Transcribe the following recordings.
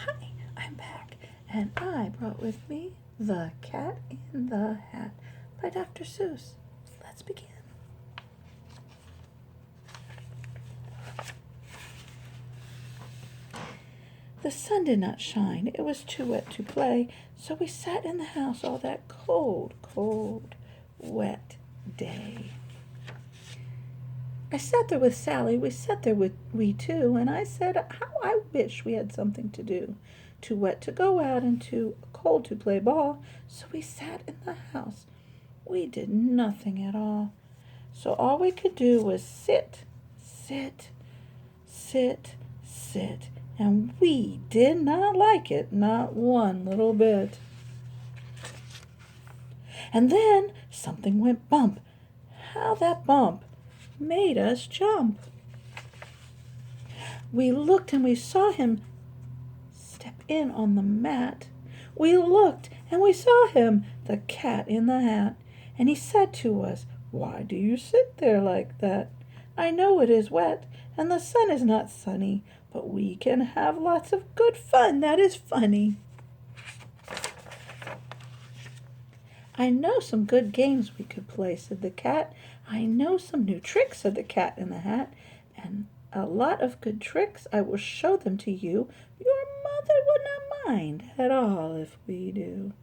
Hi, I'm back, and I brought with me The Cat in the Hat by Dr. Seuss. Let's begin. The sun did not shine. It was too wet to play, so we sat in the house all that cold, cold, wet day. I sat there with Sally, we sat there with we two, and I said, how I wish we had something to do. Too wet to go out and too cold to play ball, so we sat in the house. We did nothing at all. So all we could do was sit, sit, sit, sit, and we did not like it, not one little bit. And then something went bump. How that bump made us jump. We looked and we saw him step in on the mat. We looked and we saw him, the cat in the hat, and he said to us, "Why do you sit there like that? I know it is wet and the sun is not sunny, but we can have lots of good fun that is funny." "I know some good games we could play," said the cat. "I know some new tricks," said the cat in the hat, "and a lot of good tricks. I will show them to you. Your mother would not mind at all if we do."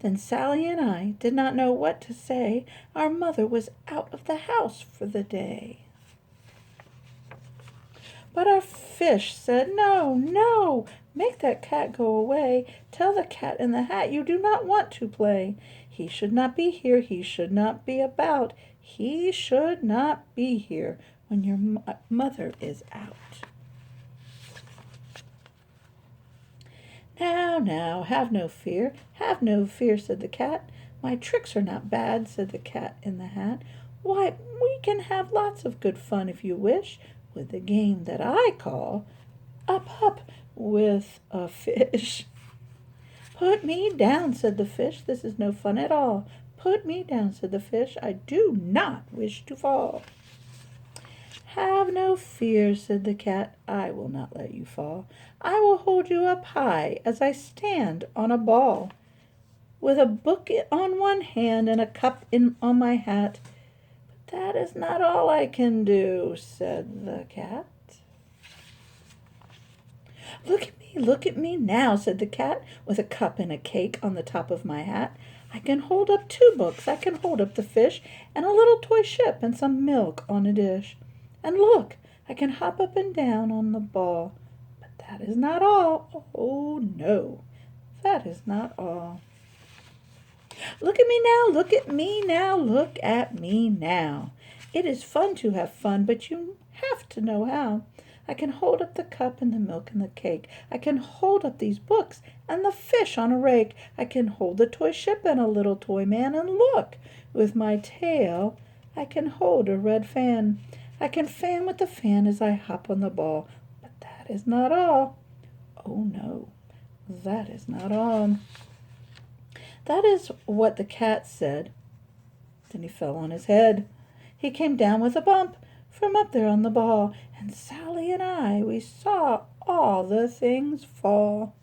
Then Sally and I did not know what to say. Our mother was out of the house for the day. But our fish said, "No, no, make that cat go away. Tell the cat in the hat you do not want to play. He should not be here, he should not be about. He should not be here when your mother is out." Now, have no fear, said the cat. "My tricks are not bad," said the cat in the hat. "Why, we can have lots of good fun if you wish, with the game that I call Up with a Fish." "Put me down," said the fish. "This is no fun at all." "Put me down," said the fish. "I do not wish to fall." "Have no fear," said the cat. "I will not let you fall. I will hold you up high as I stand on a ball, with a book on one hand and a cup on my hat. But that is not all I can do," said the cat. Look at me now," said the cat, "with a cup and a cake on the top of my hat. I can hold up 2 books. I can hold up the fish and a little toy ship and some milk on a dish. And look, I can hop up and down on the ball. But that is not all. Oh, no, that is not all. Look at me now, look at me now, look at me now. It is fun to have fun, but you have to know how. I can hold up the cup and the milk and the cake. I can hold up these books and the fish on a rake. I can hold the toy ship and a little toy man. And look, with my tail, I can hold a red fan. I can fan with the fan as I hop on the ball. But that is not all. Oh, no, that is not all." That is what the cat said. Then he fell on his head. He came down with a bump from up there on the ball, and Sally and I, we saw all the things fall.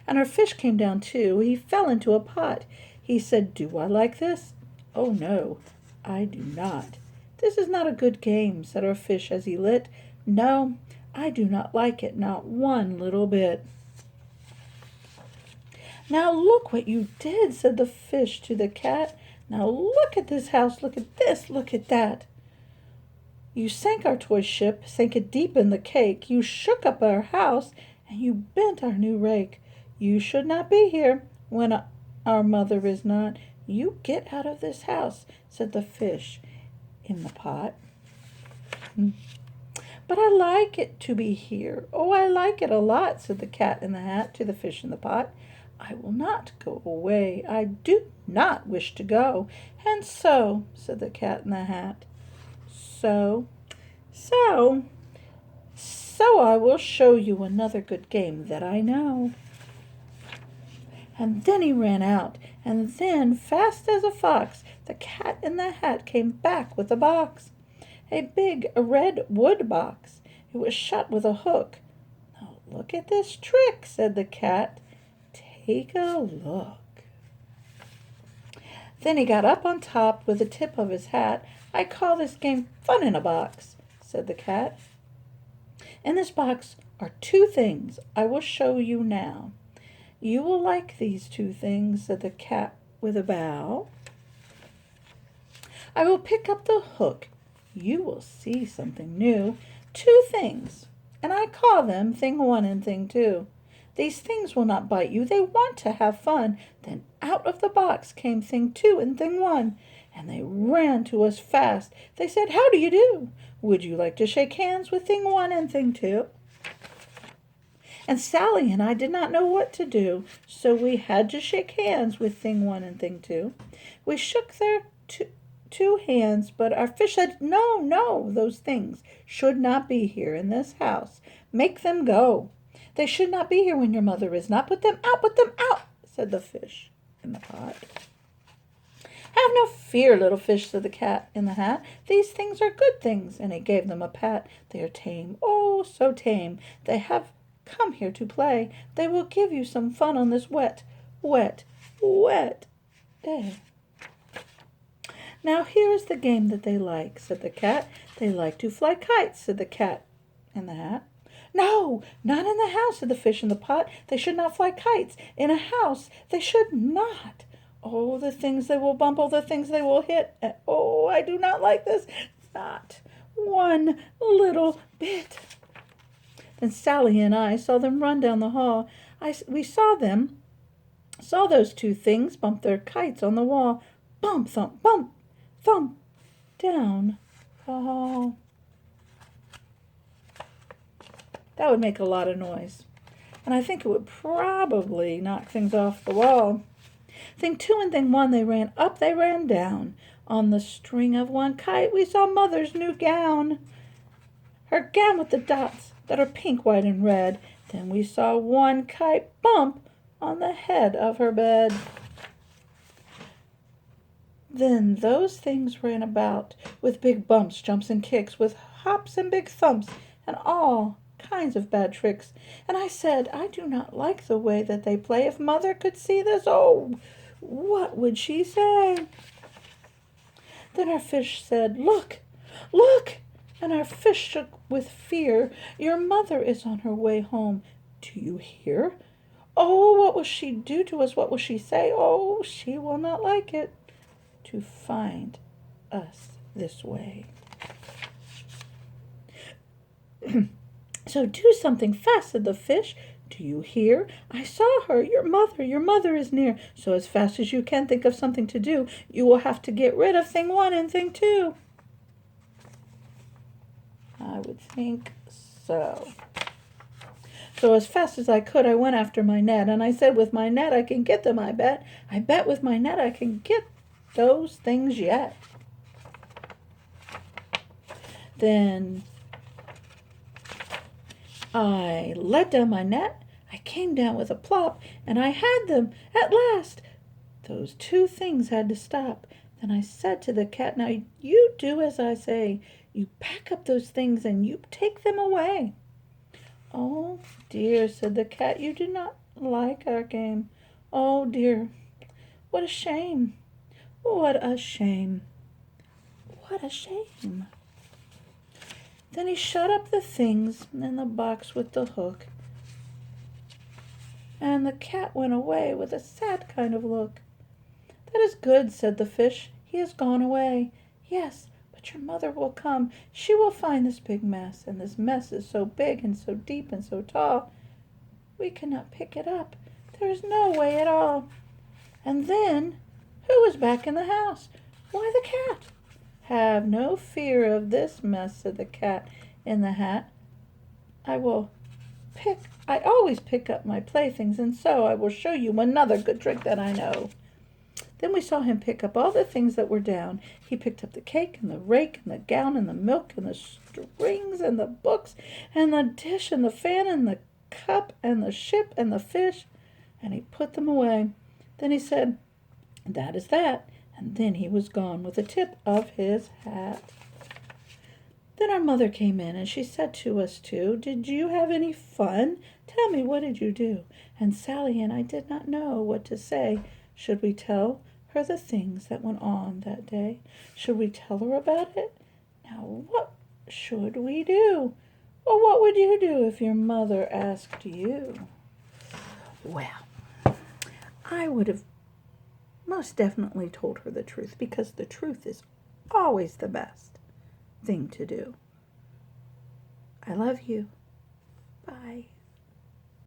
And our fish came down too. He fell into a pot. He said, "Do I like this? Oh, no, I do not." "This is not a good game," said our fish as he lit. "No, I do not like it, not one little bit." "Now look what you did," said the fish to the cat. "Now look at this house, look at this, look at that. You sank our toy ship, sank it deep in the cake. You shook up our house, and you bent our new rake. You should not be here when our mother is not. You get out of this house," said the fish in the pot. "But I like it to be here. Oh, I like it a lot," said the cat in the hat to the fish in the pot. "I will not go away. I do not wish to go." "And so," said the cat in the hat, so I will show you another good game that I know." And then he ran out, and then, fast as a fox, the cat in the hat came back with a box. A big red wood box. It was shut with a hook. "Now look at this trick," said the cat. "Take a look." Then he got up on top with the tip of his hat. "I call this game Fun in a Box," said the cat. "In this box are two things I will show you now. You will like these two things," said the cat with a bow. "I will pick up the hook. You will see something new. Two things, and I call them Thing 1 and Thing 2. These things will not bite you. They want to have fun." Then out of the box came Thing 2 and Thing 1, and they ran to us fast. They said, "How do you do? Would you like to shake hands with Thing 1 and Thing 2? And Sally and I did not know what to do, so we had to shake hands with Thing 1 and Thing 2. We shook their two hands, but our fish said, "No, no, those things should not be here in this house. Make them go. They should not be here when your mother is not. Put them out," said the fish in the pot. "Have no fear, little fish," said the cat in the hat. "These things are good things," and he gave them a pat. "They are tame, oh, so tame. They have come here to play. They will give you some fun on this wet, wet, wet day." "Now here is the game that they like," said the cat. "They like to fly kites," said the cat in the hat. "No, not in the house," said the fish in the pot. "They should not fly kites. In a house they should not. Oh, the things they will bump, oh, the things they will hit. Oh, I do not like this. Not one little bit." Then Sally and I saw them run down the hall. We saw those two things bump their kites on the wall. Bump, thump, down the hall. That would make a lot of noise, and I think it would probably knock things off the wall. Thing 2 and Thing 1, they ran up, they ran down. On the string of one kite we saw Mother's new gown. Her gown with the dots that are pink, white, and red. Then we saw one kite bump on the head of her bed. Then those things ran about with big bumps, jumps, and kicks, with hops and big thumps, and all kinds of bad tricks. And I said, "I do not like the way that they play. If Mother could see this, oh, what would she say?" Then our fish said, "Look, look!" And our fish shook with fear. "Your mother is on her way home. Do you hear? Oh, what will she do to us? What will she say? Oh, she will not like it to find us this way. So do something fast," said the fish. "Do you hear? I saw her. Your mother is near. So as fast as you can, think of something to do. You will have to get rid of Thing 1 and Thing 2. I would think so. So as fast as I could, I went after my net, and I said, "With my net I can get them, I bet. I bet with my net I can get those things yet." Then I let down my net. I came down with a plop, and I had them at last. Those two things had to stop. Then I said to the cat, "Now you do as I say. You pack up those things and you take them away." "Oh, dear," said the cat, "you do not like our game. Oh, dear, what a shame. What a shame. What a shame." Then he shut up the things in the box with the hook, and the cat went away with a sad kind of look. "That is good," said the fish. "He has gone away." "Yes, but your mother will come. She will find this big mess, and this mess is so big and so deep and so tall, we cannot pick it up. There is no way at all." And then, who was back in the house? Why, the cat. "Have no fear of this mess," said the cat in the hat. I always pick up my playthings, and so I will show you another good trick that I know." Then we saw him pick up all the things that were down. He picked up the cake and the rake and the gown and the milk and the strings and the books and the dish and the fan and the cup and the ship and the fish, and he put them away. Then he said, "That is that," and then he was gone with the tip of his hat. Then our mother came in, and she said to us two, "Did you have any fun? Tell me, what did you do?" And Sally and I did not know what to say. Should we tell her the things that went on that day? Should we tell her about it? Now, what should we do? Well, what would you do if your mother asked you? Well, I would have most definitely told her the truth, because the truth is always the best thing to do. I love you. Bye.